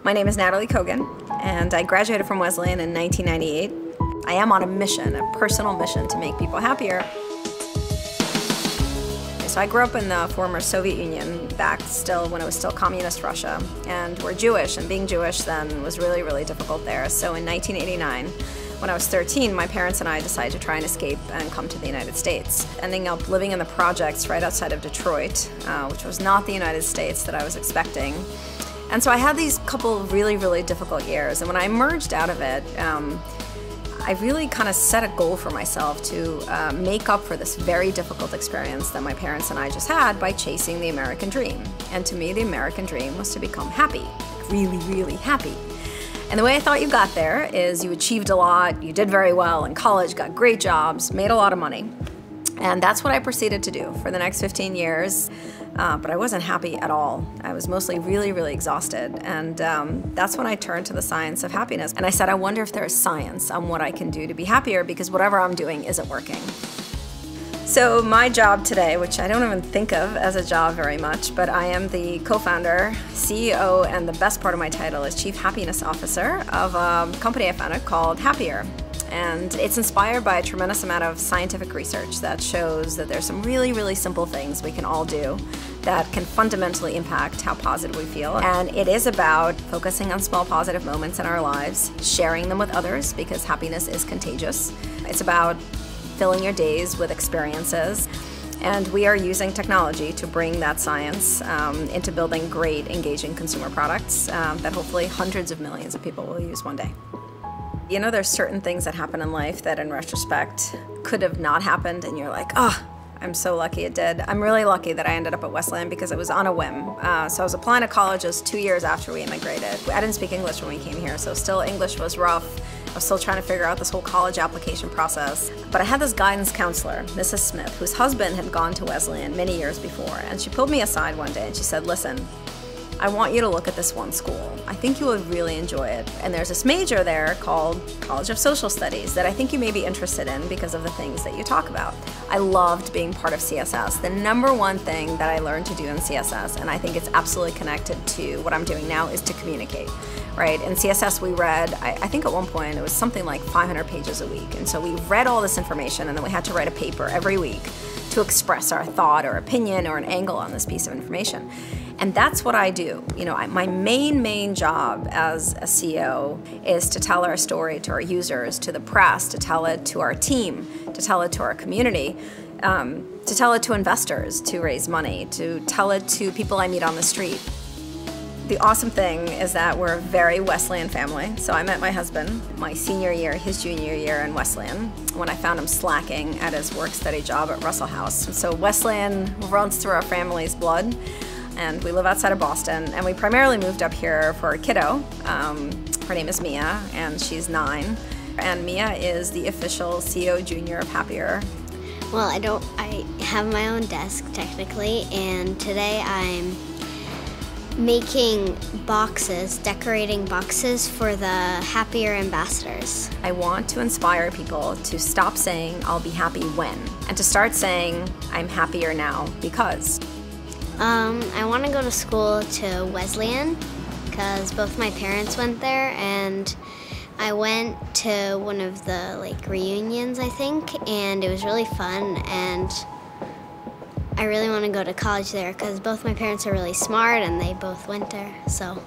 My name is Nataly Kogan, and I graduated from Wesleyan in 1998. I am on a mission, a personal mission to make people happier. So I grew up in the former Soviet Union, back still when it was still communist Russia, and we're Jewish, and being Jewish then was really, really difficult there. So in 1989, when I was 13, my parents and I decided to try and escape and come to the United States, ending up living in the projects right outside of Detroit, which was not the United States that I was expecting. And so I had these couple of really, really difficult years, and when I emerged out of it, I really kind of set a goal for myself to make up for this very difficult experience that my parents and I just had by chasing the American dream. And to me, the American dream was to become happy, really, really happy. And the way I thought you got there is you achieved a lot, you did very well in college, got great jobs, made a lot of money. And that's what I proceeded to do for the next 15 years. But I wasn't happy at all. I was mostly really, really exhausted. And that's when I turned to the science of happiness. And I said, I wonder if there's science on what I can do to be happier, because whatever I'm doing isn't working. So my job today, which I don't even think of as a job very much, but I am the co-founder, CEO, and the best part of my title is Chief Happiness Officer of a company I founded called Happier. And it's inspired by a tremendous amount of scientific research that shows that there's some really, really simple things we can all do that can fundamentally impact how positive we feel. And it is about focusing on small positive moments in our lives, sharing them with others, because happiness is contagious. It's about filling your days with experiences. And we are using technology to bring that science into building great, engaging consumer products that hopefully hundreds of millions of people will use one day. You know, there's certain things that happen in life that in retrospect could have not happened, and you're like, oh, I'm so lucky it did. I'm really lucky that I ended up at Wesleyan because it was on a whim. So I was applying to colleges 2 years after we immigrated. I didn't speak English when we came here, so still English was rough. I was still trying to figure out this whole college application process. But I had this guidance counselor, Mrs. Smith, whose husband had gone to Wesleyan many years before, and she pulled me aside one day and she said, listen, I want you to look at this one school. I think you would really enjoy it. And there's this major there called College of Social Studies that I think you may be interested in because of the things that you talk about. I loved being part of CSS. The number one thing that I learned to do in CSS, and I think it's absolutely connected to what I'm doing now, is to communicate, right? In CSS we read, I think at one point it was something like 500 pages a week. And so we read all this information and then we had to write a paper every week to express our thought or opinion or an angle on this piece of information. And that's what I do. You know, my main job as a CEO is to tell our story to our users, to the press, to tell it to our team, to tell it to our community, to tell it to investors to raise money, to tell it to people I meet on the street. The awesome thing is that we're a very Wesleyan family. So I met my husband my senior year, his junior year in Wesleyan, when I found him slacking at his work-study job at Russell House. So Wesleyan runs through our family's blood. And we live outside of Boston, and we primarily moved up here for a kiddo. Her name is Mia, and she's 9. And Mia is the official CEO Junior of Happier. Well, I have my own desk, technically, and today I'm making boxes, decorating boxes for the Happier ambassadors. I want to inspire people to stop saying, I'll be happy when, and to start saying, I'm happier now because. I want to go to school to Wesleyan because both my parents went there, and I went to one of the reunions, I think, and it was really fun, and I really want to go to college there because both my parents are really smart and they both went there, so.